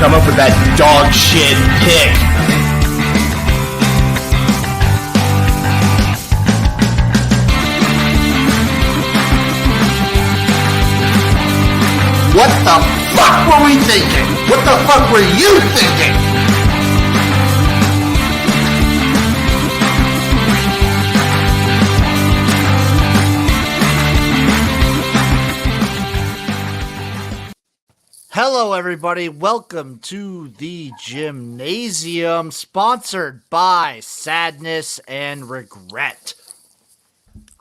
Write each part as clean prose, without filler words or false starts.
come up with that dog shit pick. What the fuck were we thinking? What the fuck were you thinking? Hello, everybody. Welcome to the Jimnasium, sponsored by Sadness and Regret.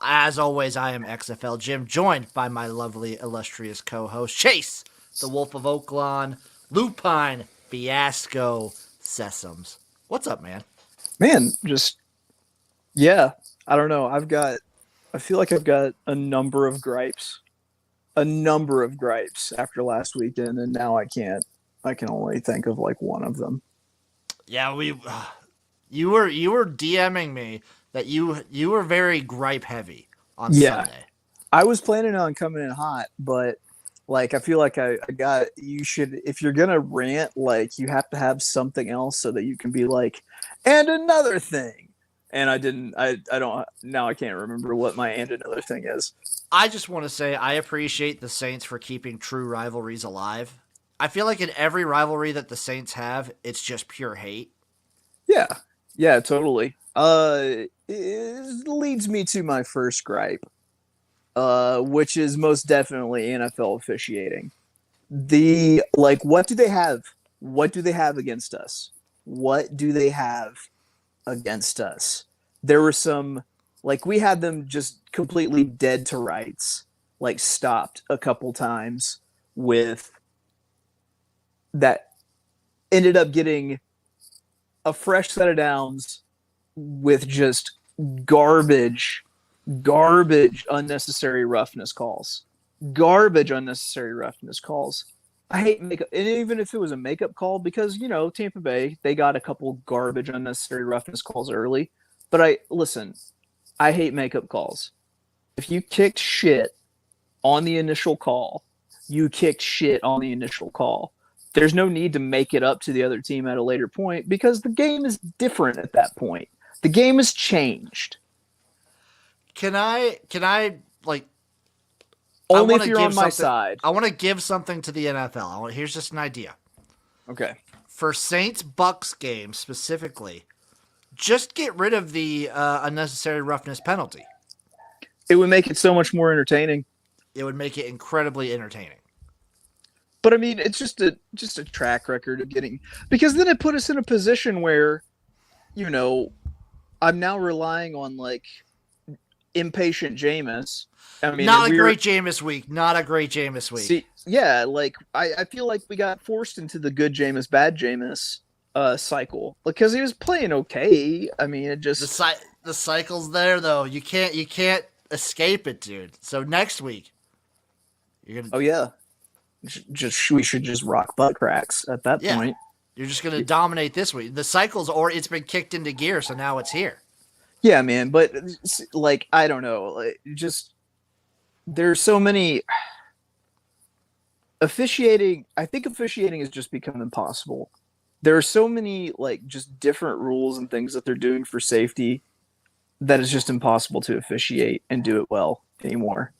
As always, I am XFL Jim, joined by my lovely, illustrious co-host, Chase, the Wolf of Oaklawn, Lupine Fiasco, Sessoms. What's up, man? Man, I don't know. I feel like I've got a number of gripes after last weekend, and now I can only think of like one of them. Yeah, you were DMing me that you were very gripe heavy on Sunday. I was planning on coming in hot, but like I feel like you should, if you're gonna rant, like you have to have something else so that you can be like, and another thing. And I can't remember what my and another thing is. I just want to say I appreciate the Saints for keeping true rivalries alive. I feel like in every rivalry that the Saints have, it's just pure hate. Yeah, totally. It leads me to my first gripe, which is most definitely NFL officiating. What do they have? What do they have against us? What do they have against us? There were some, like, we had them just completely dead to rights, like stopped a couple times with that ended up getting a fresh set of downs with just garbage unnecessary roughness calls. I hate makeup, and even if it was a makeup call, because, you know, Tampa Bay, they got a couple garbage unnecessary roughness calls early. But I hate makeup calls. If you kicked shit on the initial call, you kicked shit on the initial call. There's no need to make it up to the other team at a later point, because the game is different at that point. The game has changed. Can I like only if you're on my side. I want to give something to the NFL. Here's just an idea. Okay. For Saints-Bucks game specifically, just get rid of the unnecessary roughness penalty. It would make it so much more entertaining. It would make it incredibly entertaining. But I mean, it's just a track record of getting, because then it put us in a position where, you know, I'm now relying on like impatient Jameis. I mean, not a great Jameis week. See, yeah, like I feel like we got forced into the good Jameis, bad Jameis cycle, because he was playing okay. I mean, it just the cycle's there though. You can't escape it, dude. So next week, you're gonna. Oh yeah, we should just rock butt cracks at that point. You're just gonna dominate this week. The cycle's, or it's been kicked into gear, so now it's here. Yeah, man, but like I don't know, like, just there's so many officiating. I think officiating has just become impossible. There are so many like just different rules and things that they're doing for safety that it's just impossible to officiate and do it well anymore.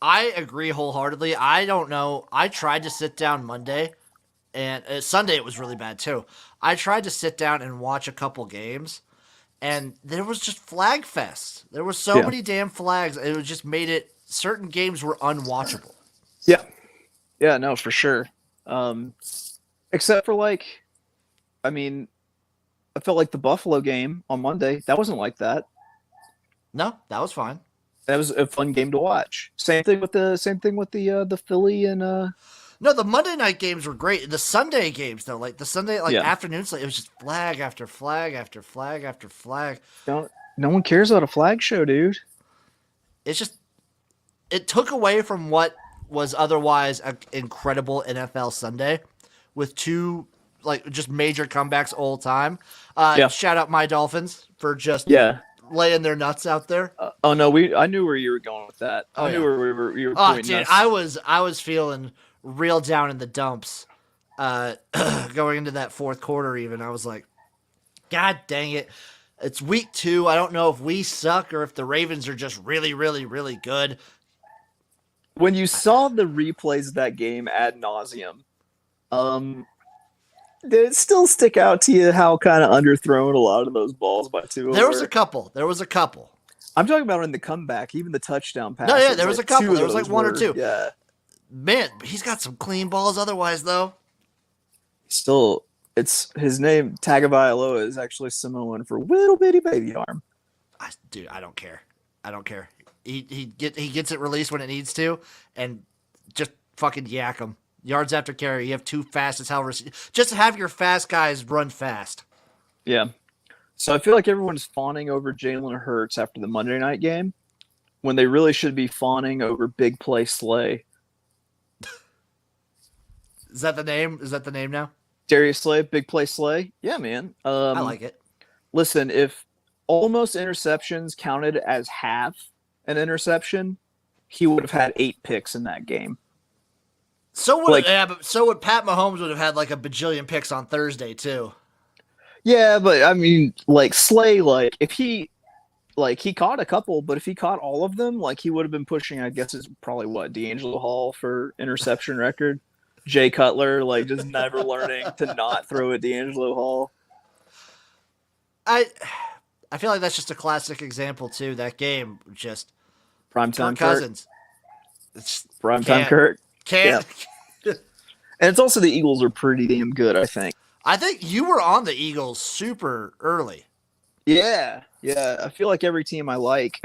I agree wholeheartedly. I don't know. I tried to sit down Monday, and Sunday it was really bad too. I tried to sit down and watch a couple games, and there was just flag fest. There were so many damn flags. It just made it, certain games were unwatchable. Yeah. Yeah, no, for sure. Except for like, I mean, I felt like the Buffalo game on Monday, that wasn't like that. No, that was fine. That was a fun game to watch. Same thing with the Philly and No, the Monday night games were great. The Sunday games though, like the Sunday afternoon slate, it was just flag after flag after flag after flag. No one cares about a flag show, dude. It's just, it took away from what was otherwise an incredible NFL Sunday with two like just major comebacks all time. Shout out my Dolphins for just laying their nuts out there. Oh no, I knew where you were going with that. I knew where you were. Oh, dude, I was feeling real down in the dumps going into that fourth quarter. Even I was like, God dang it. It's week 2. I don't know if we suck or if the Ravens are just really, really, really good. When you saw the replays of that game ad nauseum, did it still stick out to you how kind of underthrown a lot of those balls by Tua There was were? a couple. I'm talking about in the comeback, even the touchdown pass. No, yeah, there was a couple. There was like one or two. Yeah. Man, he's got some clean balls otherwise, though. Still, it's his name, Tagovailoa, is actually Samoan for little bitty baby arm. Dude, I don't care. He gets it released when it needs to, and just fucking yak him. Yards after carry. You have 2 fast as hell. Just have your fast guys run fast. Yeah. So I feel like everyone's fawning over Jalen Hurts after the Monday night game when they really should be fawning over Big Play Slay. Is that the name? Is that the name now? Darius Slay, Big Play Slay? Yeah, man. I like it. Listen, if almost interceptions counted as half an interception, he would have had 8 picks in that game. So would Pat Mahomes would have had like a bajillion picks on Thursday too. Yeah, but I mean, like Slay, like if he caught a couple, but if he caught all of them, like he would have been pushing. I guess it's probably what D'Angelo Hall for interception record. Jay Cutler, like just never learning to not throw at D'Angelo Hall. I feel like that's just a classic example too. That game just Primetime Cousins. Primetime Kirk. Can't. Yeah. And it's also the Eagles are pretty damn good, I think. I think you were on the Eagles super early. Yeah. I feel like every team I like,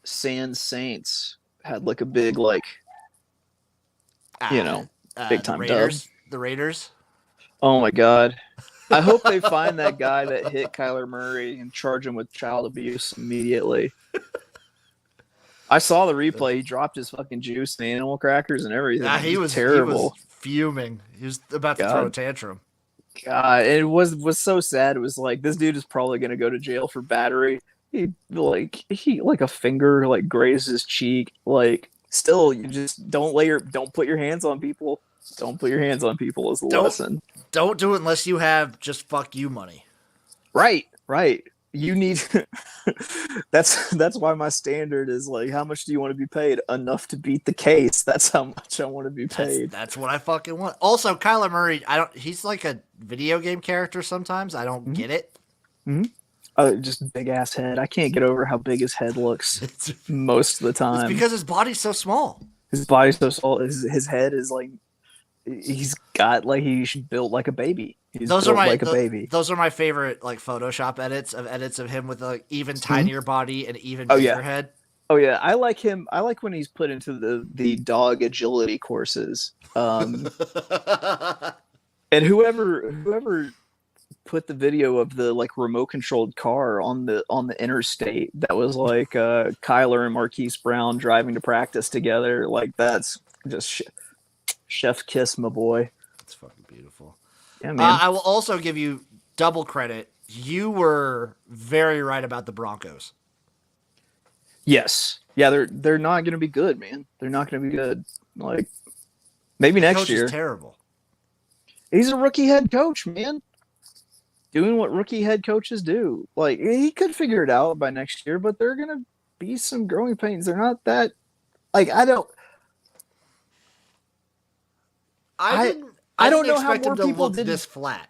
Sans Saints had like a big big time dub. The Raiders. Oh my God. I hope they find that guy that hit Kyler Murray and charge him with child abuse immediately. I saw the replay. He dropped his fucking juice and animal crackers and everything. He was terrible. He was fuming. He was about to throw a tantrum. God, it was so sad. It was like this dude is probably gonna go to jail for battery. He a finger like grazed his cheek. Like still, you just don't put your hands on people. Don't put your hands on people is the lesson. Don't do it unless you have just fuck you money. Right. You need that's why my standard is like, how much do you want to be paid? Enough to beat the case. That's how much I want to be paid. That's what I fucking want. Also, Kyler Murray, he's like a video game character sometimes. I don't get it. Mm-hmm. Just big ass head. I can't get over how big his head looks most of the time. It's because his body's so small. His body's so small. His head is like he's built like a baby. Those are my favorite like Photoshop edits of him with like even tinier body and even bigger head. Oh yeah, I like him. I like when he's put into the dog agility courses. And whoever put the video of the like remote controlled car on the interstate that was like Kyler and Marquise Brown driving to practice together, like that's just chef kiss, my boy. That's fucking beautiful. Yeah, man. I will also give you double credit. You were very right about the Broncos. Yes. Yeah, they're not going to be good, man. They're not going to be good. Like maybe next year. Is terrible. He's a rookie head coach, man. Doing what rookie head coaches do. Like he could figure it out by next year, but there are going to be some growing pains. They're not that like I don't know how more people didn't this flat.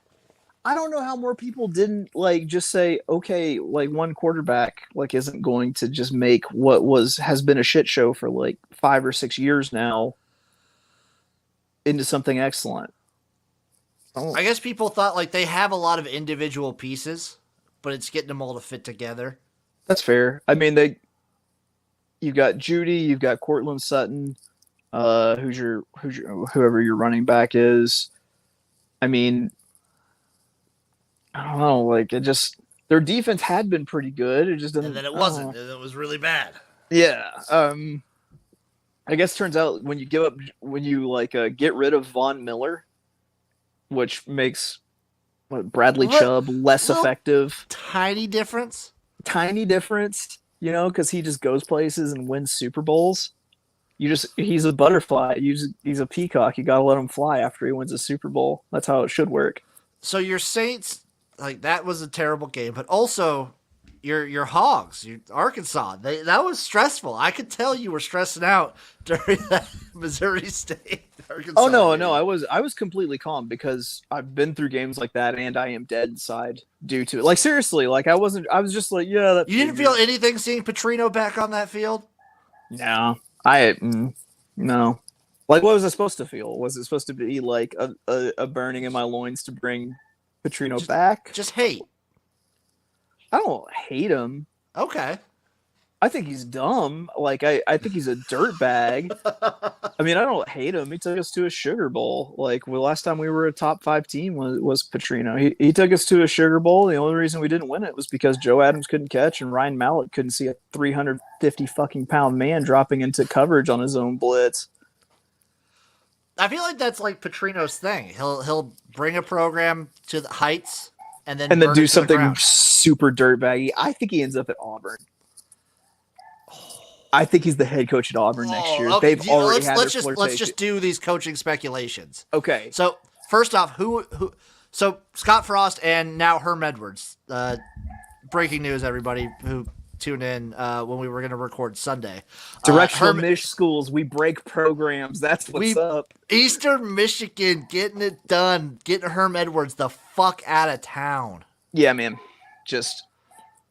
I don't know how more people didn't like just say, okay, like one quarterback like isn't going to just make what has been a shit show for like 5 or 6 years now into something excellent. I guess people thought like they have a lot of individual pieces, but it's getting them all to fit together. That's fair. I mean, you've got Judy, you've got Cortland Sutton. Whoever your running back is. I mean, I don't know. Like their defense had been pretty good. It just didn't. And then it wasn't. And it was really bad. Yeah. I guess it turns out when you get rid of Von Miller, which makes Bradley Chubb less effective. Tiny difference. Because he just goes places and wins Super Bowls. He's a butterfly. He's a peacock. You gotta let him fly after he wins a Super Bowl. That's how it should work. So your Saints, like that was a terrible game, but also your Hogs, your Arkansas, that was stressful. I could tell you were stressing out during that Missouri State Arkansas. Oh no, game. no, I was completely calm because I've been through games like that and I am dead inside due to it. Like seriously, like I was just like, yeah. That You didn't feel anything seeing Petrino back on that field? No, no. Like, what was I supposed to feel? Was it supposed to be like a burning in my loins to bring Petrino back? Just hate. I don't hate him. Okay. I think he's dumb. Like, I think he's a dirtbag. I mean, I don't hate him. He took us to a Sugar Bowl. Like, the last time we were a top 5 team was Petrino. He took us to a Sugar Bowl. The only reason we didn't win it was because Joe Adams couldn't catch and Ryan Mallett couldn't see a 350 fucking pound man dropping into coverage on his own blitz. I feel like that's like Petrino's thing. He'll bring a program to the heights and then do something super dirtbaggy. I think he ends up at Auburn. I think he's the head coach at Auburn next year. Okay. They've already had let's flirtation. just do these coaching speculations. Okay. So first off, who? So Scott Frost and now Herm Edwards. Breaking news, everybody who tuned in when we were going to record Sunday. Direct from Mich schools, we break programs. That's what's up. Eastern Michigan getting it done, getting Herm Edwards the fuck out of town. Yeah, man. Just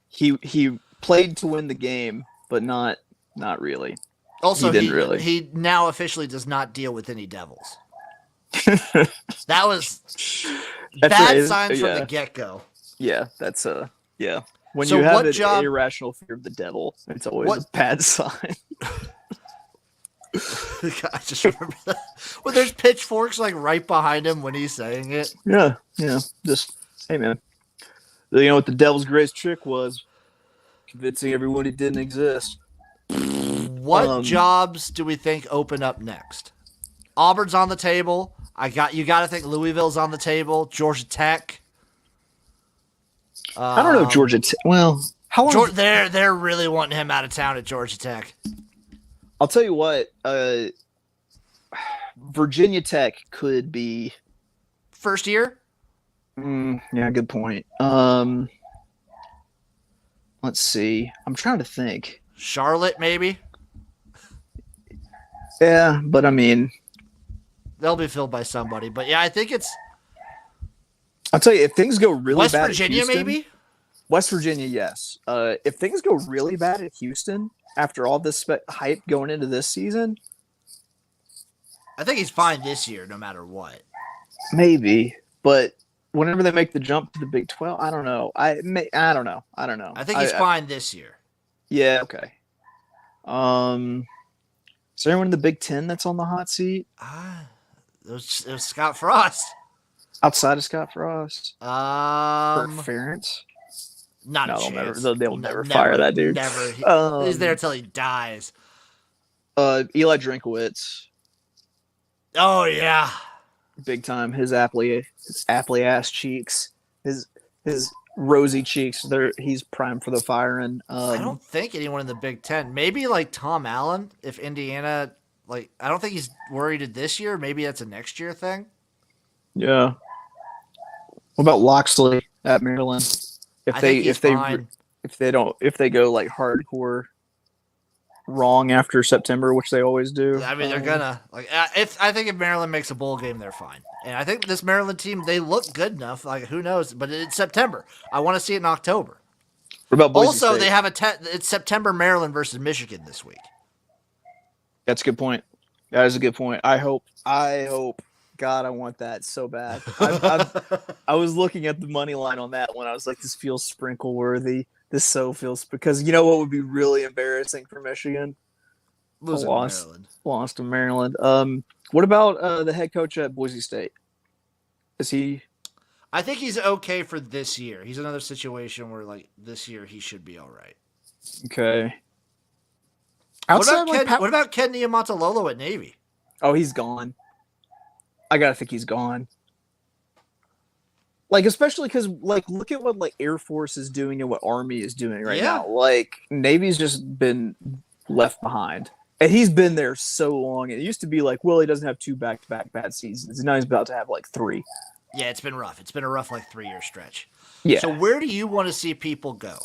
he played to win the game, but not really. Also, he now officially does not deal with any Devils. That was bad signs from the get-go. Yeah, that's yeah. When so you have an irrational fear of the devil, it's always a bad sign. I just remember that. Well, there's pitchforks like right behind him when he's saying it. Yeah. Just hey, man. You know what the devil's greatest trick was? Convincing everyone he didn't exist. What jobs do we think open up next? Auburn's on the table. You got to think Louisville's on the table. Georgia Tech. I don't know Georgia Tech. Well, how long? They're really wanting him out of town at Georgia Tech. I'll tell you what. Virginia Tech could be first year. Yeah, good point. Let's see. I'm trying to think. Charlotte, maybe. Yeah, but I mean, they'll be filled by somebody. But yeah, I think it's. I'll tell you, if things go really West bad Virginia, at Houston, maybe? West Virginia, yes. If things go really bad at Houston after all this hype going into this season, I think he's fine this year, no matter what. Maybe, but whenever they make the jump to the Big 12, I don't know. I don't know. I think he's fine this year. Yeah. Okay. Is there anyone in the Big 10 that's on the hot seat? It was Scott Frost. Outside of Scott Frost? Interference? Not a chance. They'll never fire that dude. Never. He's there until he dies. Eli Drinkowitz. Oh, yeah. Big time. His aptly ass cheeks. His rosy cheeks. He's primed for the firing. I don't think anyone in the Big Ten. Maybe like Tom Allen, if Indiana, I don't think he's worried this year. Maybe that's a next year thing. Yeah. What about Loxley at Maryland? If they go like hardcore wrong after September, which they always do. I mean, they're gonna I think if Maryland makes a bowl game, they're fine. And I think this Maryland team, they look good enough. Like, who knows? But it's September. I want to see it in October. What about Boise also, State? they have it's September Maryland versus Michigan this week. That's a good point. That is a good point. I hope. God, I want that so bad. I was looking at the money line on that one. I was like, this feels sprinkle worthy. This so feels, because you know what would be really embarrassing for Michigan? Lost to Maryland. What about the head coach at Boise State? Is he? I think he's okay for this year. He's another situation where this year he should be all right. Okay. What about Ken Niumatalolo at Navy? Oh, he's gone. I gotta think he's gone. Especially because, look at what Air Force is doing and what Army is doing right now. Navy's just been left behind. And he's been there so long. It used to be like, well, he doesn't have 2 back-to-back bad seasons. And now he's about to have like 3. Yeah, it's been rough. It's been a rough 3-year stretch. Yeah. So where do you want to see people go?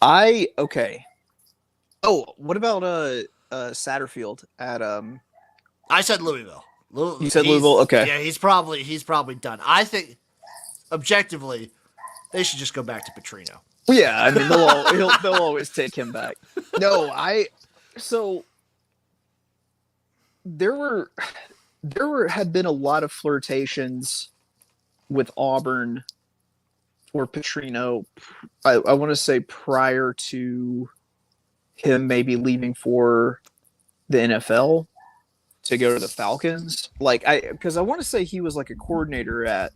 Okay. Oh, what about Satterfield at I said Louisville. You said Louisville? Okay. Yeah, he's probably done. I think objectively they should just go back to Petrino. Yeah, I mean they'll always take him back. No, so there had been a lot of flirtations with Auburn for Petrino. I want to say prior to him maybe leaving for the NFL to go to the Falcons. Because I want to say he was like a coordinator at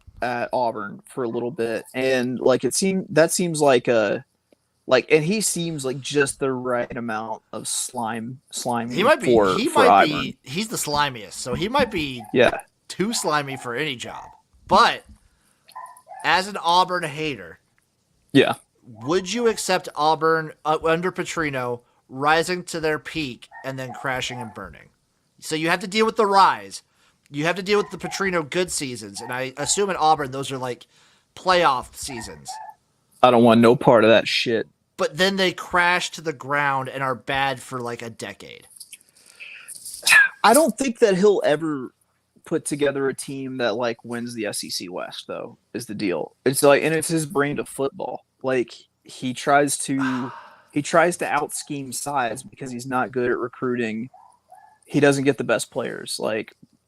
Auburn for a little bit, and like and he seems like just the right amount of slime. He might be. He's the slimiest, so he might be too slimy for any job. But as an Auburn hater, would you accept Auburn under Petrino rising to their peak and then crashing and burning? So you have to deal with the rise. You have to deal with the Petrino good seasons, and I assume at Auburn those are like playoff seasons. I don't want no part of that shit. But then they crash to the ground and are bad for like a decade. I don't think that he'll ever put together a team that like wins the SEC West, though, is the deal. It's like, and it's his brand of football. Like he tries to out scheme sides because he's not good at recruiting. He doesn't get the best players.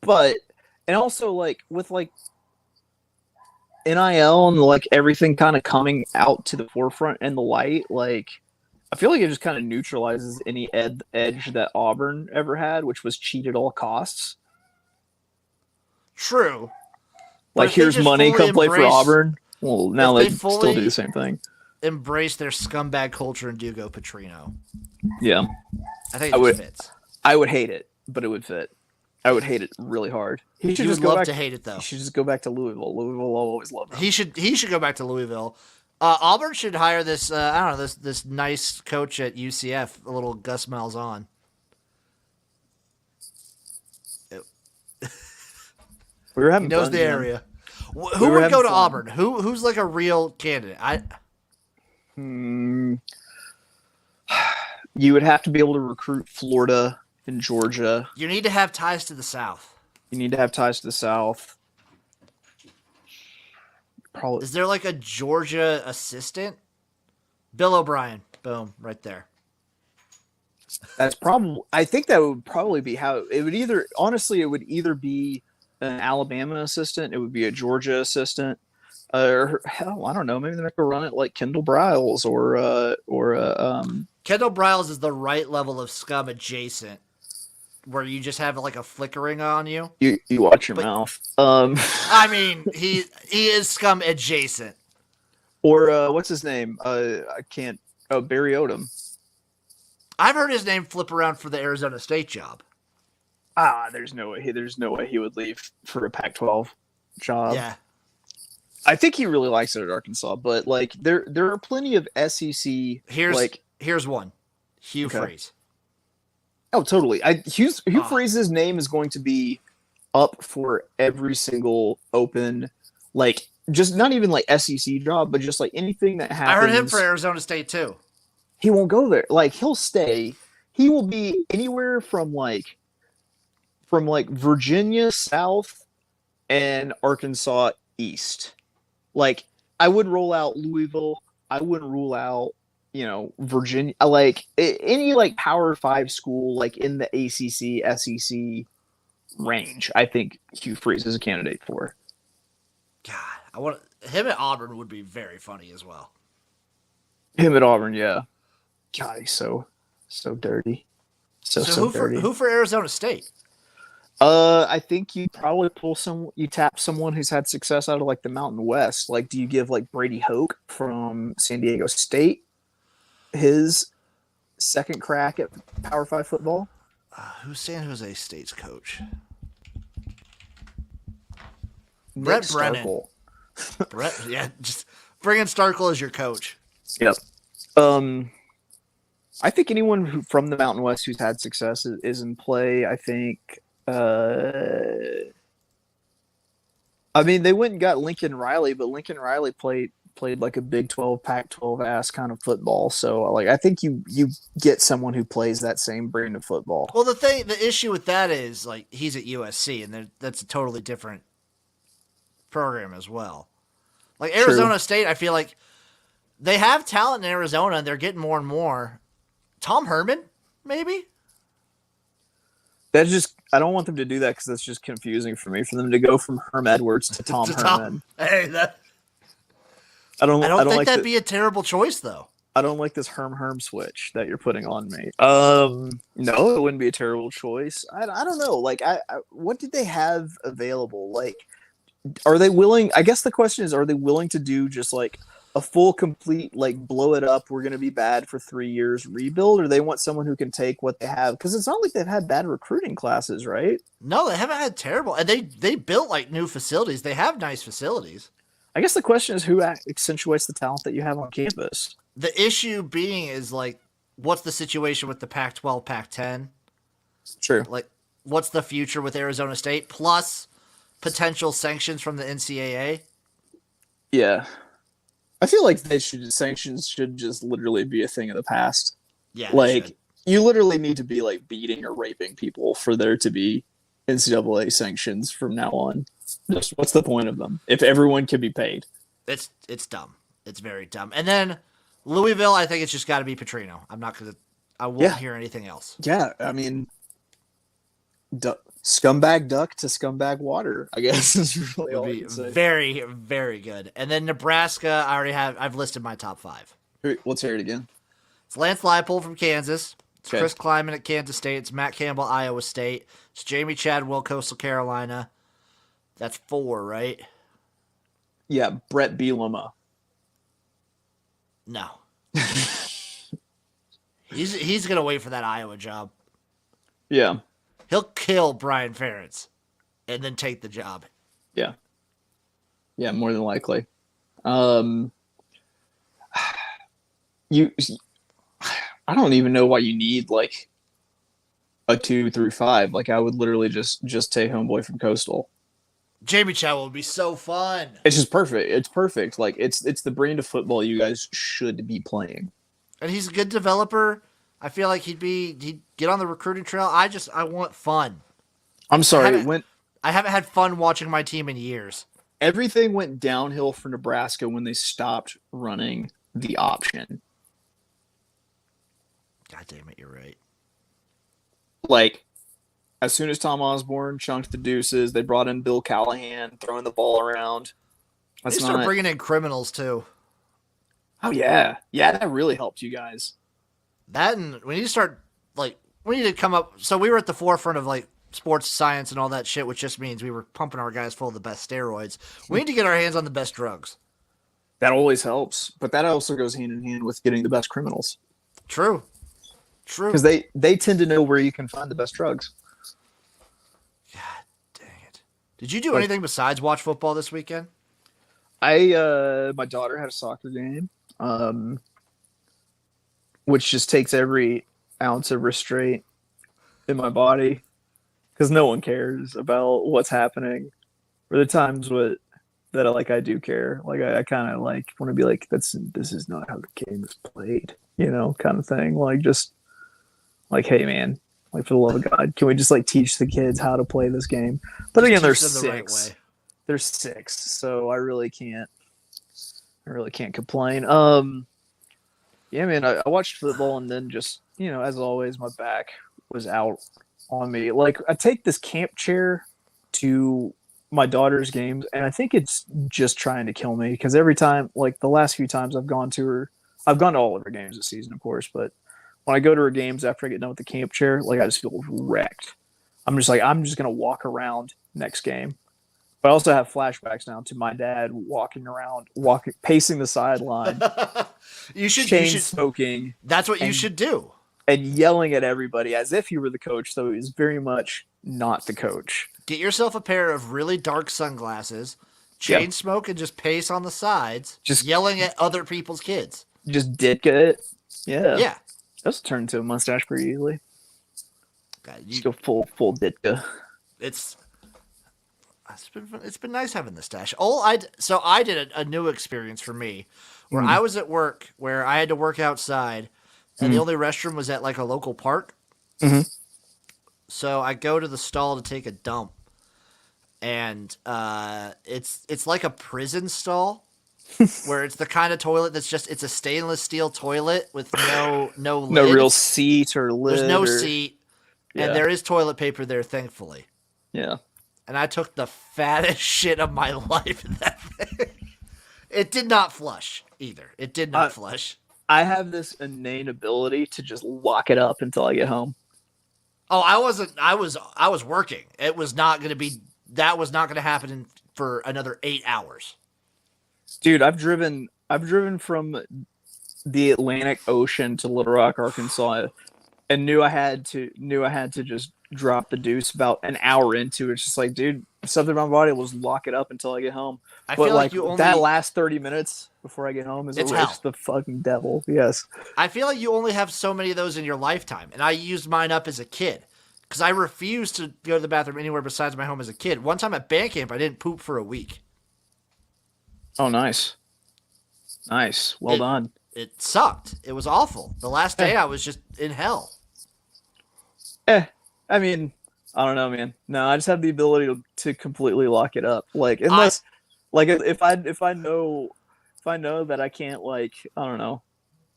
And also like with like NIL and like everything kind of coming out to the forefront and the light, like I feel like it just kind of neutralizes any edge that Auburn ever had, which was cheat at all costs. True. Like here's money, come play for Auburn. Well, now they still do the same thing. Embrace their scumbag culture and do go Petrino. Yeah, I think it fits. I would hate it, but it would fit. I would hate it really hard. He should just love to hate it though. He should just go back to Louisville. Louisville will always love him. He should go back to Louisville. Auburn should hire this this nice coach at UCF, a little Gus Malzahn. We were having he knows fun, the man. area. Who would go to Auburn? Who's like a real candidate? You would have to be able to recruit Florida and Georgia. You need to have ties to the South. Probably. Is there like a Georgia assistant? Bill O'Brien. Boom, right there. That's probably. I think that would probably be how it would either. Honestly, it would either be an Alabama assistant, it would be a Georgia assistant, or hell, I don't know. Maybe they're gonna run it like Kendall Briles or Kendall Briles is the right level of scum adjacent, where you just have like a flickering on you. You watch your mouth. I mean, he is scum adjacent. Or what's his name? I can't. Oh, Barry Odom. I've heard his name flip around for the Arizona State job. There's no way he would leave for a Pac-12 job. Yeah. I think he really likes it at Arkansas, but like there are plenty of SEC. Here's one, Hugh Freeze. Oh, totally. Hugh Freeze's name is going to be up for every single open, like just not even like SEC job, but just like anything that happens. I heard him for Arizona State too. He won't go there. Like he'll stay. He will be anywhere from Virginia South and Arkansas East. Like I would roll out Louisville. I wouldn't rule out, Virginia, like any like Power 5 school, like in the ACC, SEC range. I think Hugh Freeze is a candidate for. God, him at Auburn would be very funny as well. Him at Auburn, yeah. God, he's so dirty. So dirty. Who for Arizona State? I think you probably tap someone who's had success out of like the Mountain West. Like, do you give like Brady Hoke from San Diego State his second crack at Power 5 football? Who's San Jose State's coach? Brett Brennan. Just bring in Starkle as your coach. Yep. I think anyone from the Mountain West who's had success is in play. I think. I mean, they went and got Lincoln Riley, but Lincoln Riley played like a Big 12, Pac-12 ass kind of football. So, like, I think you get someone who plays that same brand of football. Well, the issue with that is like he's at USC, and that's a totally different program as well. Like Arizona True. State, I feel like they have talent in Arizona, and they're getting more and more. Tom Herman, maybe. That's just I don't want them to do that because that's just confusing for me. For them to go from Herm Edwards to Tom Herman. Hey, I don't think like that'd be a terrible choice, though. I don't like this Herm switch that you're putting on me. No, it wouldn't be a terrible choice. I don't know. Like, what did they have available? Like, are they willing? I guess the question is, are they willing to do just like a full, complete, like, blow it up? We're going to be bad for 3 years rebuild, or they want someone who can take what they have? Because it's not like they've had bad recruiting classes, right? No, they haven't had terrible, and they built like new facilities. They have nice facilities. I guess the question is who accentuates the talent that you have on campus. The issue being is like, what's the situation with the Pac-12, Pac-10? True. Like, what's the future with Arizona State? Plus potential sanctions from the NCAA. Yeah. I feel like sanctions should just literally be a thing of the past. Yeah, like you literally need to be like beating or raping people for there to be NCAA sanctions from now on. Just what's the point of them if everyone can be paid? It's dumb. It's very dumb. And then Louisville, I think it's just got to be Petrino. I won't hear anything else. Yeah, I mean, scumbag duck to scumbag water, I guess is really all I can say. Very, very good. And then Nebraska, I've listed my top 5. Let's hear it again. It's Lance Leipold from Kansas. It's Okay. Chris Kleiman at Kansas State. It's Matt Campbell, Iowa State. It's Jamie Chadwell, Coastal Carolina. That's 4, right? Yeah, Brett Bielema. No. He's gonna wait for that Iowa job. Yeah. He'll kill Brian Ferentz and then take the job. Yeah. Yeah, more than likely. I don't even know why you need like a 2 through 5. Like I would literally just take homeboy from Coastal. Jamie Chadwell would be so fun. It's just perfect. It's perfect. Like it's the brand of football you guys should be playing. And he's a good developer. I feel like he'd get on the recruiting trail. I want fun. I'm sorry, I haven't had fun watching my team in years. Everything went downhill for Nebraska when they stopped running the option. God damn it, you're right. Like, as soon as Tom Osborne chunked the deuces, they brought in Bill Callahan, throwing the ball around. They start bringing in criminals, too. Oh, yeah. Yeah, that really helped you guys. That, and we need to start, like, we need to come up. So we were at the forefront of, like, sports science and all that shit, which just means we were pumping our guys full of the best steroids. We need to get our hands on the best drugs. That always helps. But that also goes hand in hand with getting the best criminals. True. Because they tend to know where you can find the best drugs. God dang it. Did you do anything besides watch football this weekend? My daughter had a soccer game, which just takes every ounce of restraint in my body because no one cares about what's happening. For the times that I do care. Like I kind of like want to be like, this is not how the game is played, kind of thing. Like just like, hey man, like for the love of God, can we just like teach the kids how to play this game? But again, they're 6. Right, they're 6, so I really can't complain. Yeah, man, I watched football and then just, as always, my back was out on me. Like I take this camp chair to my daughter's games, and I think it's just trying to kill me because every time, like the last few times I've gone to all of her games this season, of course, but when I go to her games after I get done with the camp chair, like I just feel wrecked. I'm just going to walk around next game. But I also have flashbacks now to my dad pacing the sideline, smoking. That's what you should do. And yelling at everybody as if he were the coach, though he's very much not the coach. Get yourself a pair of really dark sunglasses, chain smoke, and just pace on the sides, just yelling at other people's kids. Just dick it. Yeah. Yeah. That's turned into a mustache pretty easily. God, Just go full ditka. it's it's been nice having the stash. I did a new experience for me, where I Mm. was at work where I had to work outside, and the Mm. only restroom was at like a local park. Hmm. So I go to the stall to take a dump, and it's like a prison stall where it's the kind of toilet that's just it's a stainless steel toilet with no No lid. real seat or There's lid no or seat, and yeah, there is toilet paper there, thankfully. yeah. And I took the fattest shit of my life in that thing. It did not flush either. It did not I flush. I have this innate ability to just lock it up until I get home. Oh, I wasn't. I was working. It was not going to be. That was not going to happen for another 8 hours. Dude, I've driven from the Atlantic Ocean to Little Rock, Arkansas, and knew I had to just drop the deuce about an hour into it. It's just like, dude, something in my body was lock it up until I get home. I But feel like like you that only. last 30 minutes before I get home is It's it's hell. the fucking devil. Yes. I feel like you only have so many of those in your lifetime, and I used mine up as a kid because I refused to go to the bathroom anywhere besides my home as a kid. One time at band camp, I didn't poop for a week. Oh, nice, nice, well It done. it sucked. It was awful. The last Eh, day, I was just in hell. eh. I mean, I don't know, man. No, I just have the ability to completely lock it up. Like I unless, like if I know that I can't, like, I don't know.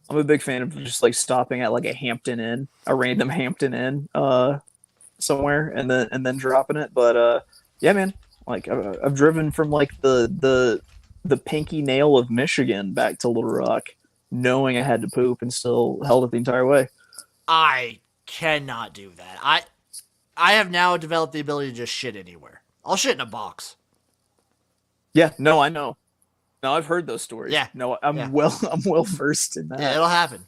I'm a big fan of just like stopping at like a Hampton Inn, a random Hampton Inn, somewhere, and then dropping it. But yeah, man, like I've driven from like the pinky nail of Michigan back to Little Rock, knowing I had to poop, and still held it the entire way. I cannot do that. I have now developed the ability to just shit anywhere. I'll shit in a box. Yeah, no, I know. No, I've heard those stories. Yeah, No, yeah, I'm well versed in yeah. that. It'll happen.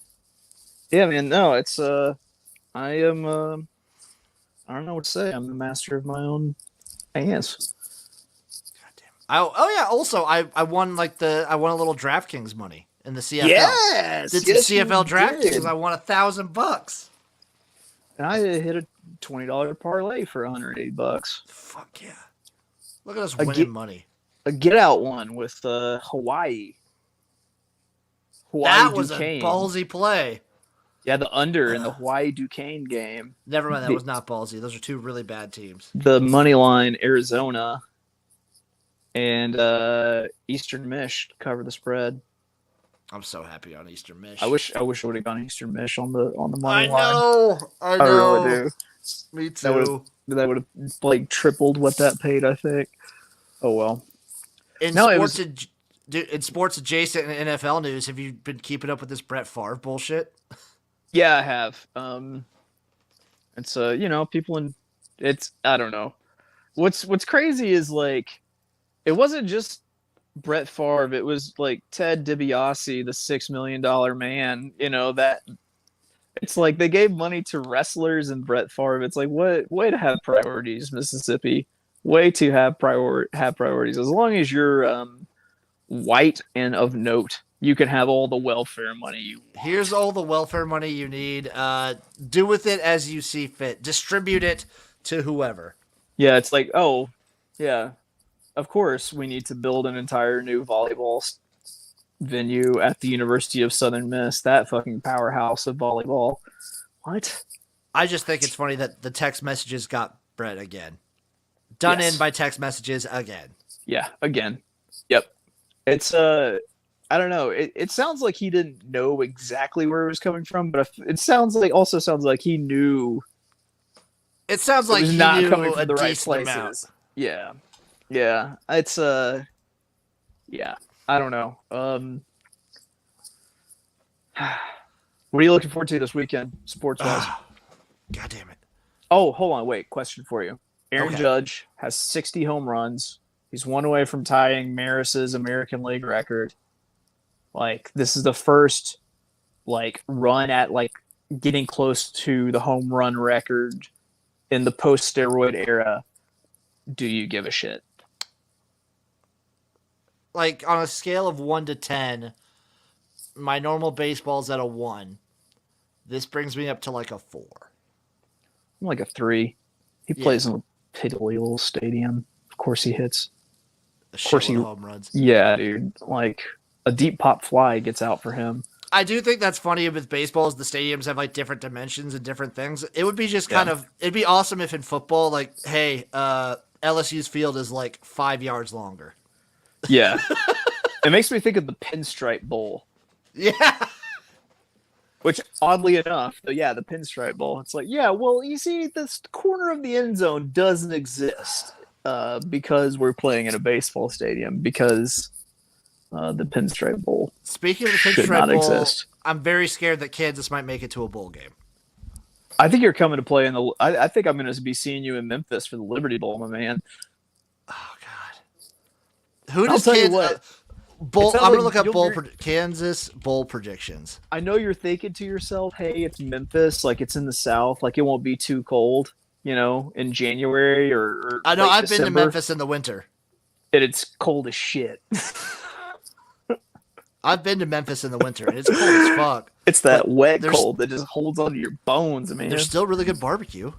Yeah, man. No, it's I am I don't know what to say. I'm the master of my own ass. God damn. Oh yeah. Also, I won I won a little DraftKings money in the CFL. Yes, Did some yes, you CFL DraftKings. did. I won $1,000. And I hit a $20 parlay for $180. Fuck yeah! Look at us A winning get money. a get out one with Hawaii That was a Duquesne. ballsy play. Yeah, the under in the Hawaii Duquesne game. Never mind. That The was not ballsy. Those are two really bad teams. the money line Arizona and Eastern Mish to cover the spread. I'm so happy on Eastern Mish. I wish I would have gone Eastern Mish on the money I line. know. I I really know. do. Me That would too. that would have like tripled what that paid, I think. Oh well. In No, it sports, was in sports adjacent and NFL news, have you been keeping up with this Brett Favre bullshit? yeah, I have. It's people in it's I don't know. What's crazy is like it wasn't just Brett Favre, it was like Ted DiBiase, the $6 million man, that it's like they gave money to wrestlers and Brett Favre. It's like what way to have priorities, Mississippi. Way to have priorities. As long as you're white and of note, you can have all the welfare money you want. Here's all the welfare money you need. Do with it as you see fit. Distribute it to whoever. Yeah, it's like, oh, yeah, of course we need to build an entire new volleyball venue at the University of Southern Miss, that fucking powerhouse of volleyball. What? I just think it's funny that the text messages got Brett again. Done in Yes. by text messages again. Yeah, again. Yep. It's I don't know. It sounds like he didn't know exactly where it was coming from, but it sounds like he knew It sounds it like was he not knew coming a from the right decent places. amount. Yeah. Yeah. It's yeah. I don't know. What are you looking forward to this weekend, sports wise? God damn it. Oh, hold on, wait. Question for you. Aaron Okay. Judge has 60 home runs. He's one away from tying Maris's American League record. Like, this is the first run at getting close to the home run record in the post steroid era. Do you give a shit? Like, on a scale of 1 to 10, my normal baseball's at a 1. This brings me up to like a 4. I'm like a 3. He plays in a piddly little stadium. Of course he hits. Of course he home runs. Yeah, dude. Like a deep pop fly gets out for him. I do think that's funny with baseball is the stadiums have like different dimensions and different things. It would be just kind of it'd be awesome if in football, like, hey, LSU's field is like 5 yards longer. Yeah. It makes me think of the Pinstripe Bowl. Yeah. Which, oddly enough, the Pinstripe Bowl. It's like, yeah, well, you see, this corner of the end zone doesn't exist because we're playing in a baseball stadium because the Pinstripe Bowl Speaking of the should Pinstripe not Bowl, exist. I'm very scared that Kansas might make it to a bowl game. I think you're coming to play in the. I think I'm going to be seeing you in Memphis for the Liberty Bowl, my man. Oh God, who does I'll tell you Kansas? what. Bowl. I'm gonna look up Kansas bowl predictions. I know you're thinking to yourself, "Hey, it's Memphis. Like it's in the South. Like it won't be too cold, in January or I know. late I've December. been to Memphis in the winter. And it's cold as shit. I've been to Memphis in the winter, and it's cold as fuck. It's that wet cold that just holds onto your bones, man. There's still really good barbecue.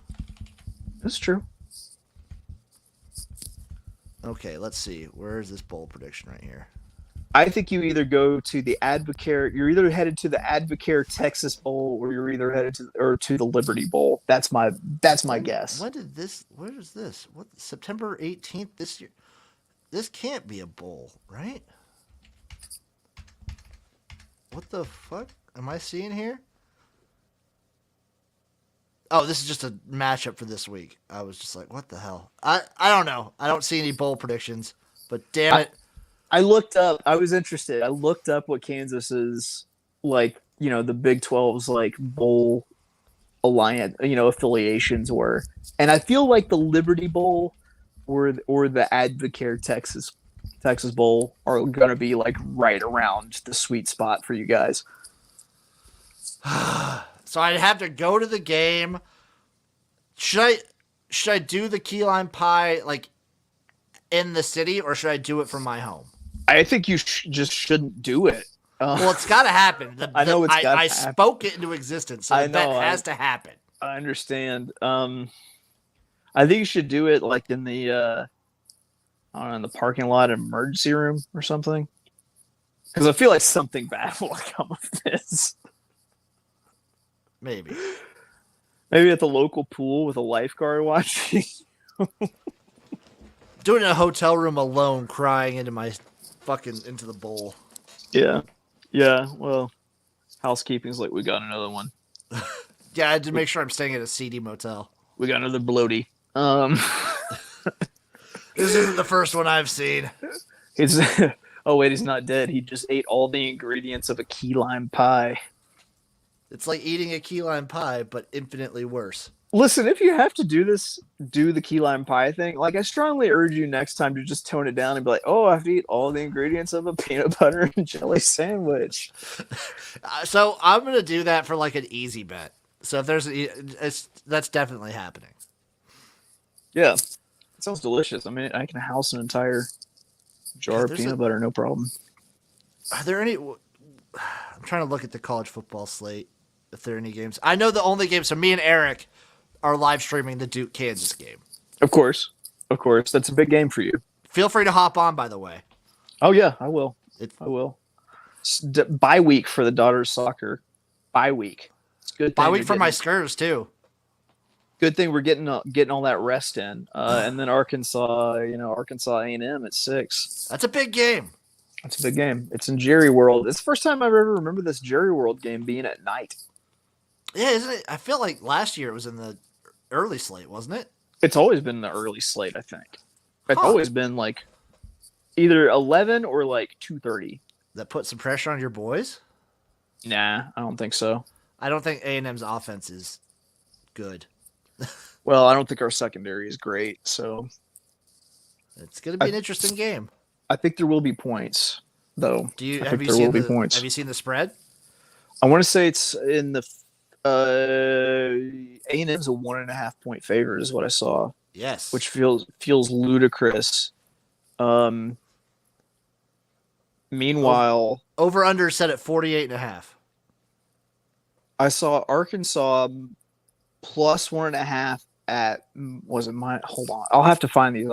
That's true. Okay, let's see. Where is this bowl prediction right here? I think you either go to the Advocare. You're either headed to the Advocare Texas Bowl, or you're either headed to the Liberty Bowl. That's my guess. Where is this? What, September 18th this year? This can't be a bowl, right? What the fuck am I seeing here? Oh, this is just a matchup for this week. I was just like, what the hell? I don't know. I don't see any bowl predictions, but damn it. I looked up. I was interested. I looked up what Kansas's the Big 12's bowl alliance, affiliations were, and I feel like the Liberty Bowl or the Advocare Texas Bowl are going to be right around the sweet spot for you guys. So I'd have to go to the game. Should I do the key lime pie in the city, or should I do it from my home? I think you just shouldn't do it. Well, it's got to happen. I know it's got to happen. I spoke it into existence, so that has to happen. I understand. I think you should do it in the in the parking lot emergency room or something. Because I feel like something bad will come of this. Maybe at the local pool with a lifeguard watching. Doing it in a hotel room alone, crying into the bowl. Yeah. Well, housekeeping's we got another one. Yeah, I had to make sure I'm staying at a seedy motel. We got another bloaty. This isn't the first one I've seen. Oh wait, he's not dead. He just ate all the ingredients of a key lime pie. It's like eating a key lime pie, but infinitely worse. Listen, if you have to do the key lime pie thing, I strongly urge you next time to just tone it down and be like, oh, I have to eat all the ingredients of a peanut butter and jelly sandwich. So I'm going to do that for an easy bet. So if that's definitely happening. Yeah. It sounds delicious. I mean, I can house an entire jar of peanut butter, no problem. Are there any... I'm trying to look at the college football slate. If there are any games. I know the only game, so me and Eric are live streaming the Duke-Kansas game. Of course. That's a big game for you. Feel free to hop on, by the way. Oh, yeah, I will. I will. Bye week for the daughters' soccer. Bye week. It's good. Bye week for my Skurs, too. Good thing we're getting all that rest in. And then Arkansas A&M at 6. That's a big game. That's a big game. It's in Jerry World. It's the first time I've ever remember this Jerry World game being at night. Yeah, isn't it? I feel like last year it was in the early slate, wasn't it? It's always been the early slate, I think. It's always been either 11 or 2:30. That put some pressure on your boys? Nah, I don't think so. I don't think A&M's offense is good. Well, I don't think our secondary is great, so it's going to be an interesting game. I think there will be points, though. Have you seen the spread? I want to say it's in the A&M's a 1.5 point favorite is what I saw. Yes, which feels ludicrous. Meanwhile, over under set at 48.5. I saw Arkansas plus 1.5 at was it mine? Hold on, I'll have to find these.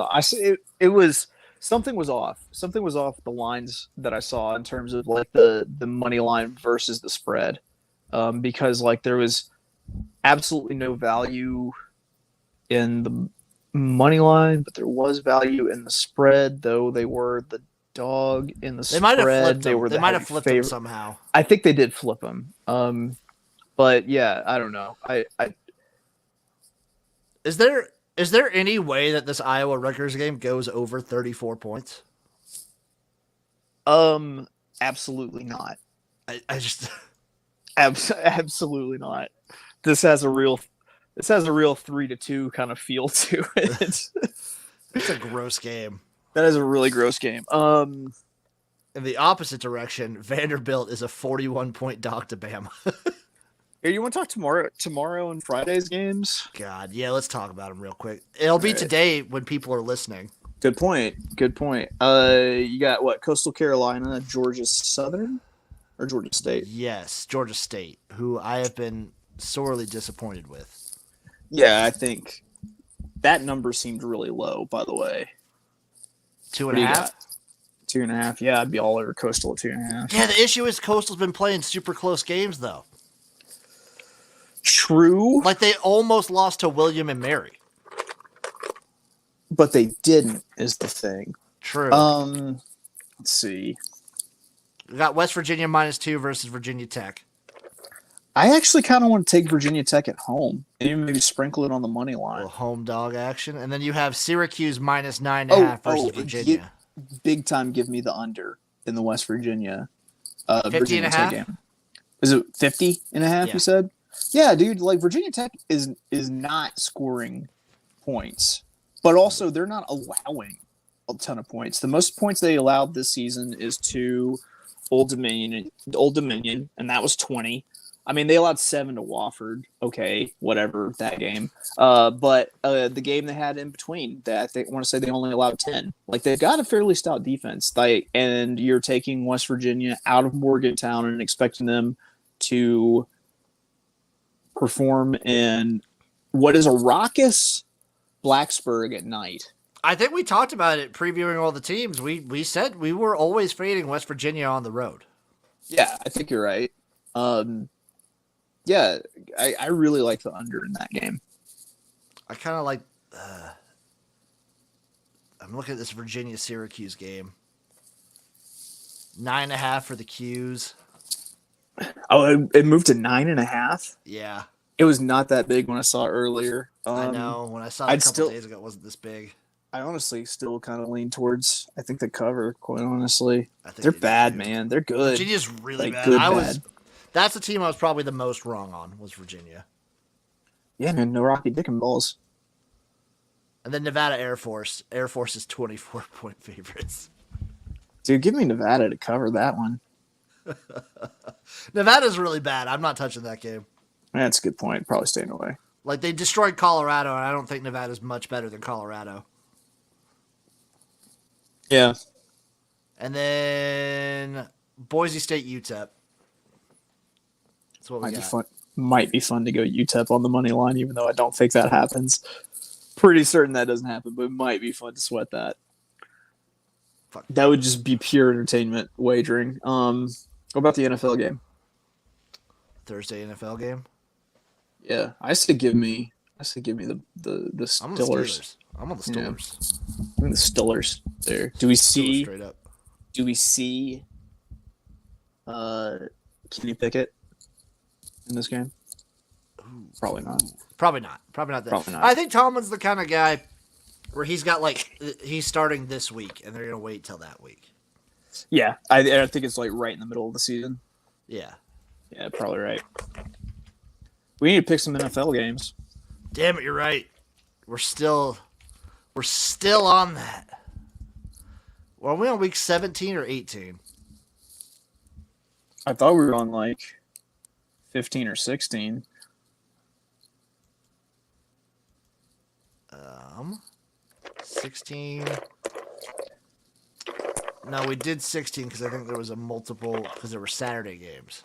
It was something was off. Something was off the lines that I saw in terms of like the money line versus the spread, because like there was absolutely no value in the money line, but there was value in the spread. Though they were the dog in the They spread. might have flipped They them. were They the might have heavy flipped them favorite. somehow. I think they did flip them. But yeah, I don't know. Is there any way that this Iowa Rutgers game goes over 34 points? Absolutely not. I just Absolutely not. This has a real 3-2 kind of feel to it. it's a gross game. That is a really gross game. In the opposite direction, Vanderbilt is a 41-point dog to Bama. Hey, you want to talk tomorrow and Friday's games? God, yeah, let's talk about them real quick. It'll be today when people are listening. Good point. You got what? Coastal Carolina, Georgia Southern, or Georgia State? Yes, Georgia State, who I have been sorely disappointed with. Yeah, I think that number seemed really low, by the way. 2.5? 2.5. Yeah, I'd be all over Coastal at 2.5. Yeah, the issue is Coastal's been playing super close games, though. True. Like, they almost lost to William and Mary. But they didn't, is the thing. True. Let's see. We got West Virginia -2 versus Virginia Tech. I actually kind of want to take Virginia Tech at home and even maybe sprinkle it on the money line. Home dog action. And then you have Syracuse -9.5 versus Virginia. Big time give me the under in the West Virginia 50 Virginia and a Tech half? game. Is it 50.5, Yeah. you said? Yeah, dude, like Virginia Tech is not scoring points, but also they're not allowing a ton of points. The most points they allowed this season is to Old Dominion, and that was 20. I mean, they allowed 7 to Wofford. Okay, whatever, that game. But the game they had in between, that I want to say they only allowed 10. Like, they've got a fairly stout defense. And you're taking West Virginia out of Morgantown and expecting them to perform in what is a raucous Blacksburg at night. I think we talked about it previewing all the teams. We said we were always fading West Virginia on the road. Yeah, I think you're right. Yeah, I really like the under in that game. I kind of like. I'm looking at this Virginia-Syracuse game. 9.5 for the Qs. Oh, it moved to 9.5. Yeah, It was not that big when I saw it earlier. I know. When I saw it a couple days ago, it wasn't this big. I honestly still kind of lean towards. I think the cover. Quite honestly, I think they're they do, bad, too. man. They're good. Virginia's really Like, bad. good bad. That's the team I was probably the most wrong on, was Virginia. Yeah, man. No Rocky Dick and balls. And then Nevada Air Force. Air Force is 24-point favorites. Dude, give me Nevada to cover that one. Nevada's really bad. I'm not touching that game. That's a good point. Probably staying away. Like, they destroyed Colorado, and I don't think Nevada's much better than Colorado. Yeah. And then Boise State UTEP. That's what we got. Might be fun to go UTEP on the money line, even though I don't think that happens. Pretty certain that doesn't happen, but it might be fun to sweat that. Fuck. That would just be pure entertainment wagering. What about the NFL game? Thursday NFL game? Yeah, I say give me the I'm on the Stillers. Steelers. I'm on the Steelers. Give me the Stillers there. Do we see? Straight up. Do we see? Kenny Pickett in this game? Probably not. Probably not. Probably not. Probably not. I think Tomlin's the kind of guy where he's starting this week, and they're gonna wait till that week. Yeah, I think it's like right in the middle of the season. Yeah. Yeah, probably right. We need to pick some NFL games. Damn it, you're right. We're still on that. Well, are we on week 17 or 18? I thought we were on like 15 or 16. 16. No, we did 16 because I think there was a multiple because there were Saturday games.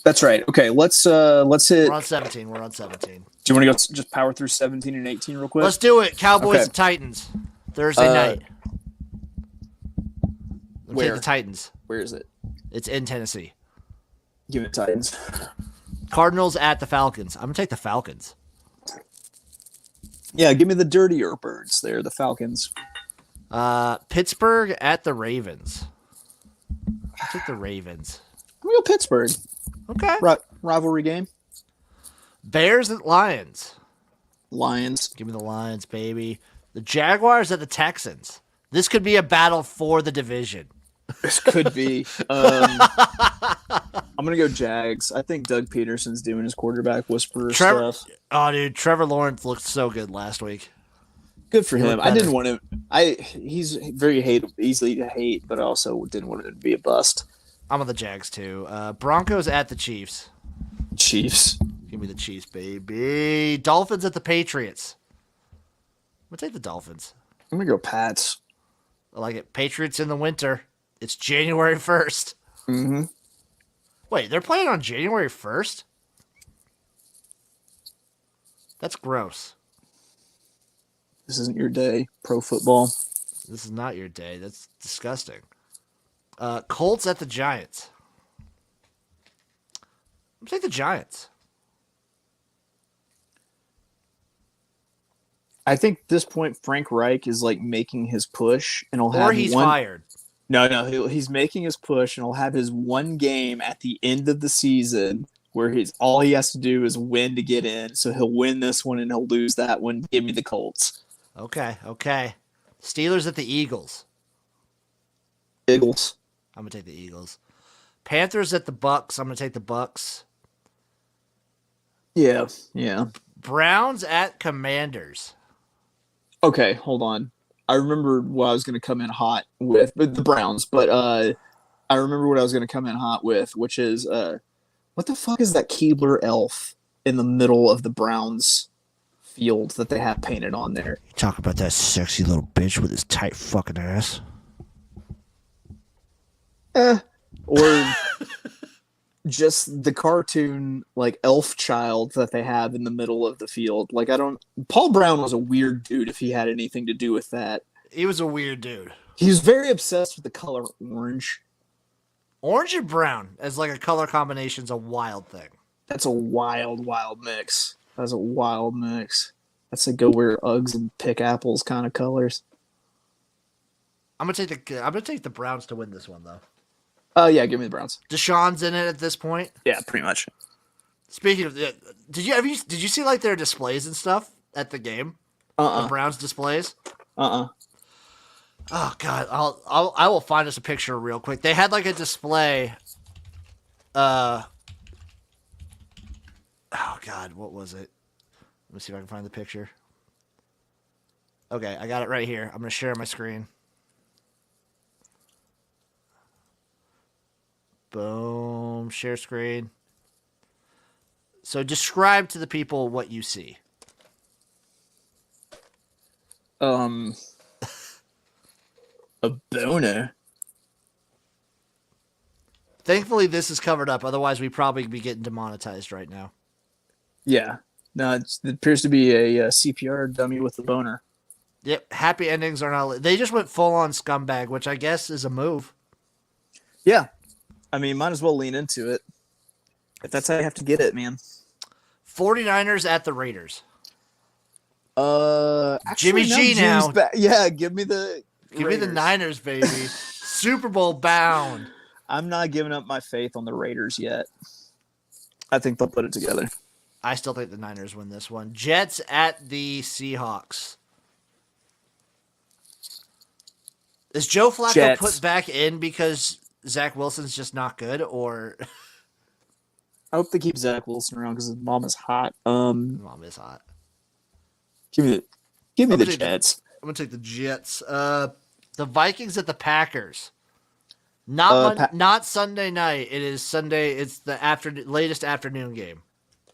That's right. Okay, let's hit. We're on 17. We're on 17. Do you want to go just power through 17 and 18 real quick? Let's do it. Cowboys Okay. and Titans. Thursday night. Where? Take the Titans. Where is it? It's in Tennessee. Give me the Titans. Cardinals at the Falcons. I'm going to take the Falcons. Yeah, give me the dirtier birds there, the Falcons. Pittsburgh at the Ravens. I'll take the Ravens. I'm going to go Pittsburgh. Okay. Rivalry game. Bears at Lions. Lions. Give me the Lions, baby. The Jaguars at the Texans. This could be a battle for the division. This could be. I'm going to go Jags. I think Doug Peterson's doing his quarterback whisperer stuff. Oh, dude. Trevor Lawrence looked so good last week. Good for him. I didn't want him. He's very easily to hate, but I also didn't want him to be a bust. I'm on the Jags, too. Broncos at the Chiefs. Chiefs. Give me the Chiefs, baby. Dolphins at the Patriots. I'm going to take the Dolphins. I'm going to go Pats. I like it. Patriots in the winter. It's January 1st. Mm-hmm. Wait, they're playing on January 1st? That's gross. This isn't your day, pro football. This is not your day. That's disgusting. Colts at the Giants. I'm take the Giants. I think at this point Frank Reich is like making his push, and he's fired. No, he's making his push, and he'll have his one game at the end of the season where all he has to do is win to get in. So he'll win this one and he'll lose that one. Give me the Colts. Okay. Steelers at the Eagles. Eagles. I'm gonna take the Eagles. Panthers at the Bucks. I'm gonna take the Bucks. Yeah. Browns at Commanders. Okay, hold on. I remember what I was going to come in hot with the Browns, but I remember what I was going to come in hot with, which is what the fuck is that Keebler elf in the middle of the Browns field that they have painted on there? Talk about that sexy little bitch with his tight fucking ass. Or just the cartoon like elf child that they have in the middle of the field. Like Paul Brown was a weird dude if he had anything to do with that. He was a weird dude. He was very obsessed with the color orange. Orange and brown as like a color combination is a wild thing. That's a wild mix. That's a wild mix. That's a go wear Uggs and pick apples kind of colors. I'm gonna take the Browns to win this one though. Yeah, give me the Browns. Deshaun's in it at this point. Yeah, pretty much. Speaking of, did you see like their displays and stuff at the game? The Browns displays. Oh God, I will find us a picture real quick. They had like a display. Oh God, what was it? Let me see if I can find the picture. Okay, I got it right here. I'm gonna share my screen. Boom, share screen. So describe to the people what you see. A boner. Thankfully, this is covered up. Otherwise, we'd probably be getting demonetized right now. Yeah. No, it appears to be a CPR dummy with a boner. Yep, happy endings are not... They just went full-on scumbag, which I guess is a move. Yeah. I mean, might as well lean into it. If that's how you have to get it, man. 49ers at the Raiders. Actually, Jimmy G now. Yeah, give me the Niners, baby. Super Bowl bound. I'm not giving up my faith on the Raiders yet. I think they'll put it together. I still think the Niners win this one. Jets at the Seahawks. Is Joe Flacco put back in because Zach Wilson's just not good, or... I hope they keep Zach Wilson around because his mom is hot. Mom is hot. Give me the Jets. I'm gonna take the Jets. The Vikings at the Packers. Not Sunday night. It is Sunday. It's the latest afternoon game.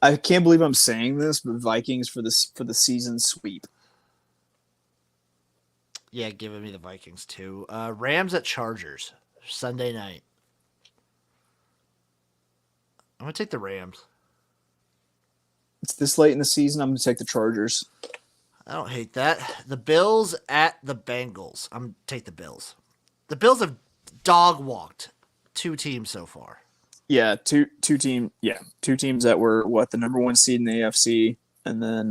I can't believe I'm saying this, but Vikings for the season sweep. Yeah, giving me the Vikings too. Rams at Chargers. Sunday night. I'm going to take the Rams. It's this late in the season. I'm going to take the Chargers. I don't hate that. The Bills at the Bengals. I'm going to take the Bills. The Bills have dog walked 2 teams so far. Yeah, two teams that were the number 1 seed in the AFC, and then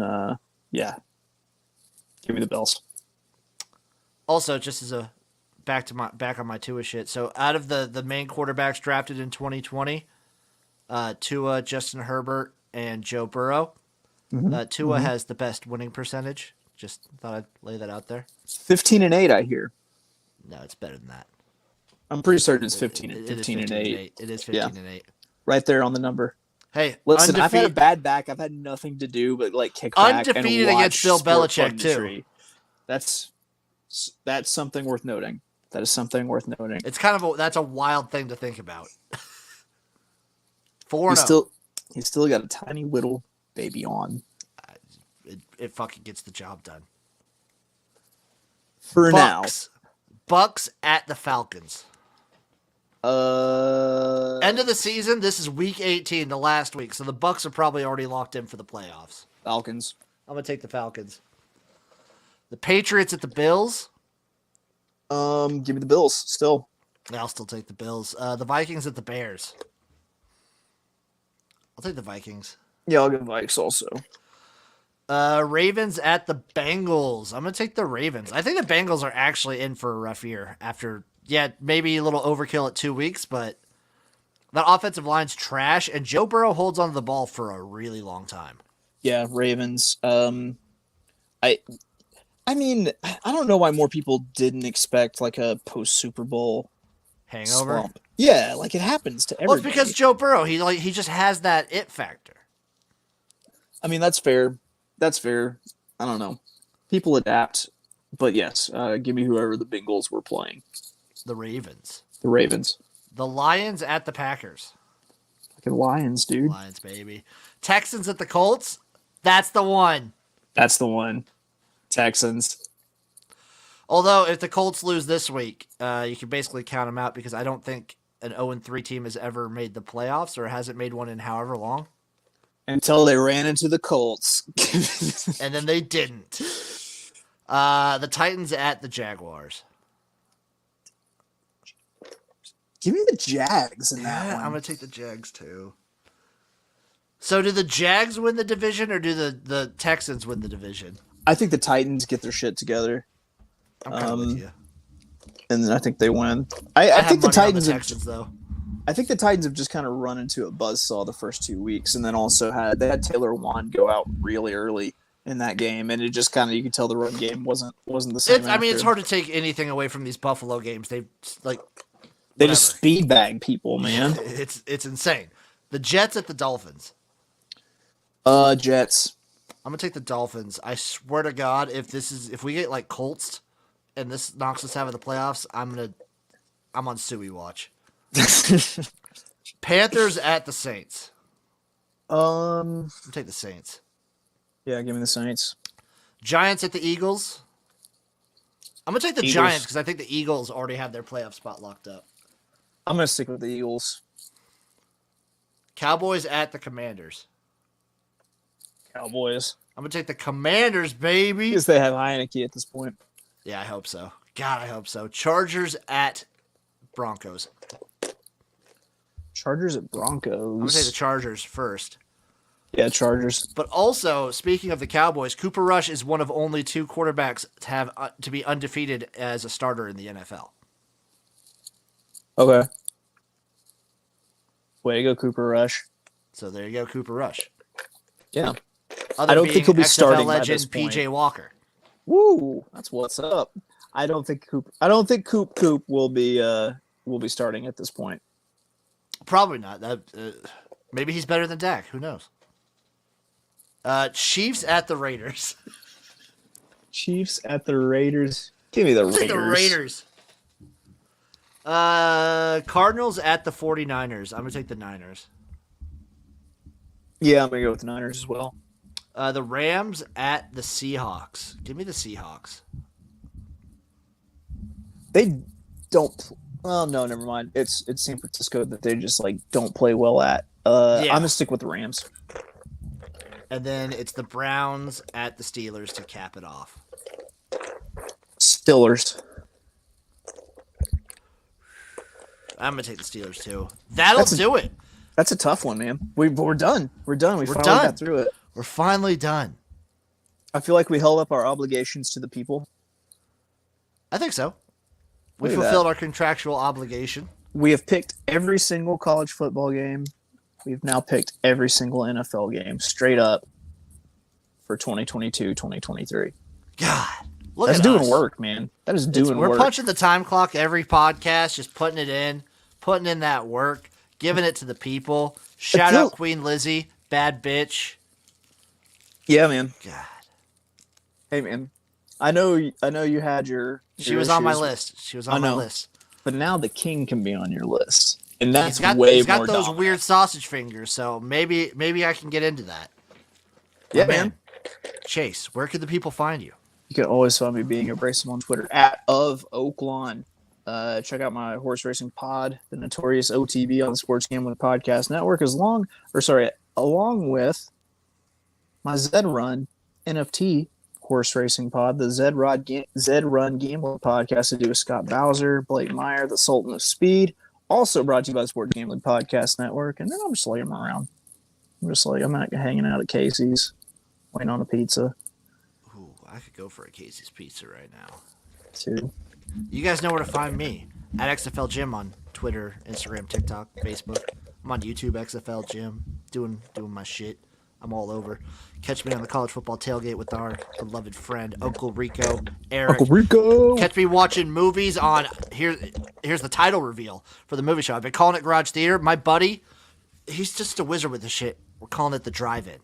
give me the Bills. Also, just as a back on my Tua shit. So out of the main quarterbacks drafted in 2020, Tua, Justin Herbert, and Joe Burrow. Tua has the best winning percentage. Just thought I'd lay that out there. 15-8, I hear. No, it's better than that. I'm pretty certain it's 15 It and is 8. It is 15 and 8. Right there on the number. Hey, listen, I've had a bad back. I've had nothing to do but kick back undefeated and watch against Bill Sport Belichick Punditry. too. That's something worth noting. That is something worth noting. It's kind of that's a wild thing to think about. 4-0. He's still got a tiny little baby on. It fucking gets the job done. For now. Bucks at the Falcons. End of the season. This is week 18, the last week. So the Bucks are probably already locked in for the playoffs. Falcons. I'm gonna take the Falcons. The Patriots at the Bills. Give me the Bills. Still. I'll still take the Bills. The Vikings at the Bears. I'll take the Vikings. Yeah, I'll give Vikes also. Ravens at the Bengals. I'm going to take the Ravens. I think the Bengals are actually in for a rough year after, maybe a little overkill at 2 weeks, but that offensive line's trash, and Joe Burrow holds onto the ball for a really long time. Yeah, Ravens. I mean, I don't know why more people didn't expect a post-Super Bowl hangover. slump. Yeah, it happens to everybody. Well, it's because Joe Burrow, he just has that it factor. I mean, that's fair. That's fair. I don't know. People adapt. But yes, give me whoever the Bengals were playing. The Ravens. The Ravens. The Lions at the Packers. Fucking Lions, dude. Lions, baby. Texans at the Colts. That's the one. That's the one. Texans. Although, if the Colts lose this week, you can basically count them out because I don't think an 0-3 team has ever made the playoffs or hasn't made one in however long. Until they ran into the Colts. And then they didn't. The Titans at the Jaguars. Give me the Jags in that one. I'm going to take the Jags too. So do the Jags win the division or do the Texans win the division? I think the Titans get their shit together. I'm kind of with you. And then I think they win. I think the Titans Texans, though. I think the Titans have just kind of run into a buzzsaw the first 2 weeks, and then also had Taylor Wand go out really early in that game, and it just kind of you could tell the run game wasn't the same. I mean, it's hard to take anything away from these Buffalo games. They just speed bag people, man. It's insane. The Jets at the Dolphins. Jets. I'm gonna take the Dolphins. I swear to God, if we get Colts, and this knocks us out of the playoffs, I'm on Suey watch. Panthers at the Saints. I'll take the Saints. Yeah, give me the Saints. Giants at the Eagles. I'm gonna take the Giants because I think the Eagles already have their playoff spot locked up. I'm gonna stick with the Eagles. Cowboys at the Commanders. Cowboys. I'm gonna take the Commanders, baby. Because they have Heineke at this point. Yeah, I hope so. God, I hope so. Chargers at Broncos. Chargers at Broncos. I'm going to say the Chargers first. Yeah, Chargers. But also, speaking of the Cowboys, Cooper Rush is one of only 2 quarterbacks to be undefeated as a starter in the NFL. Okay. Way to go, Cooper Rush. So there you go, Cooper Rush. Yeah. I don't think he'll be starting by this point. PJ Walker. Woo, that's what's up. I don't think Coop will be starting at this point. Probably not. Maybe he's better than Dak. Who knows? Chiefs at the Raiders. Chiefs at the Raiders. Give me the Raiders. The Raiders. Cardinals at the 49ers. I'm going to take the Niners. Yeah, I'm going to go with the Niners as well. The Rams at the Seahawks. Give me the Seahawks. They don't. Well, no, never mind. It's San Francisco that they just don't play well at. I'm gonna stick with the Rams. And then it's the Browns at the Steelers to cap it off. Steelers. I'm gonna take the Steelers too. That'll do it. That's a tough one, man. We're done. We're done. We finally got through it. We're finally done. I feel like we held up our obligations to the people. I think so. We fulfilled our contractual obligation. We have picked every single college football game. We've now picked every single NFL game straight up for 2022, 2023. God, look That's at doing us. work, man. That is doing We're work. punching the time clock every podcast, just putting it in, putting in that work, giving it to the people. Shout out Queen Lizzie, bad bitch. Yeah, man. God. Hey, man. I know you had your She was on my list. She was on my list. But now the king can be on your list. And that's he's got more those dominant. weird sausage fingers, so maybe I can get into that. Yeah, man. Chase, where could the people find you? You can always find me being abrasive on Twitter at of Oaklawn. Check out my horse racing pod, the notorious OTB on the Sports Gambling Podcast Network, along with my Zed Run NFT horse racing pod, the Zed Run Gambling Podcast to do with Scott Bowser, Blake Meyer, the Sultan of Speed. Also brought to you by the Sports Gambling Podcast Network. And then I'm just laying them around. I'm not hanging out at Casey's, waiting on a pizza. Ooh, I could go for a Casey's Pizza right now. Dude. You guys know where to find me. At XFL Gym on Twitter, Instagram, TikTok, Facebook. I'm on YouTube, XFL Gym, doing my shit. I'm all over. Catch me on the college football tailgate with our beloved friend, Uncle Rico, Eric. Uncle Rico! Catch me watching movies on, here's the title reveal for the movie show. I've been calling it Garage Theater. My buddy, he's just a wizard with this shit. We're calling it the Drive-In.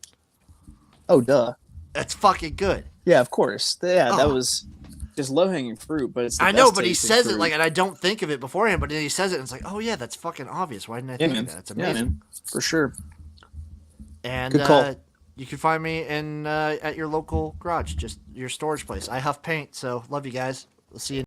Oh, duh. That's fucking good. Yeah, of course. Yeah, that was just low-hanging fruit, but it's the I know, best but he tasting says fruit. it like, and I don't think of it beforehand, but then he says it, and it's like, oh yeah, that's fucking obvious. Why didn't I think of that? It's amazing. Yeah, man. For sure. And Good call. you can find me in at your local garage, just your storage place. I huff paint, so love you guys. We'll see you.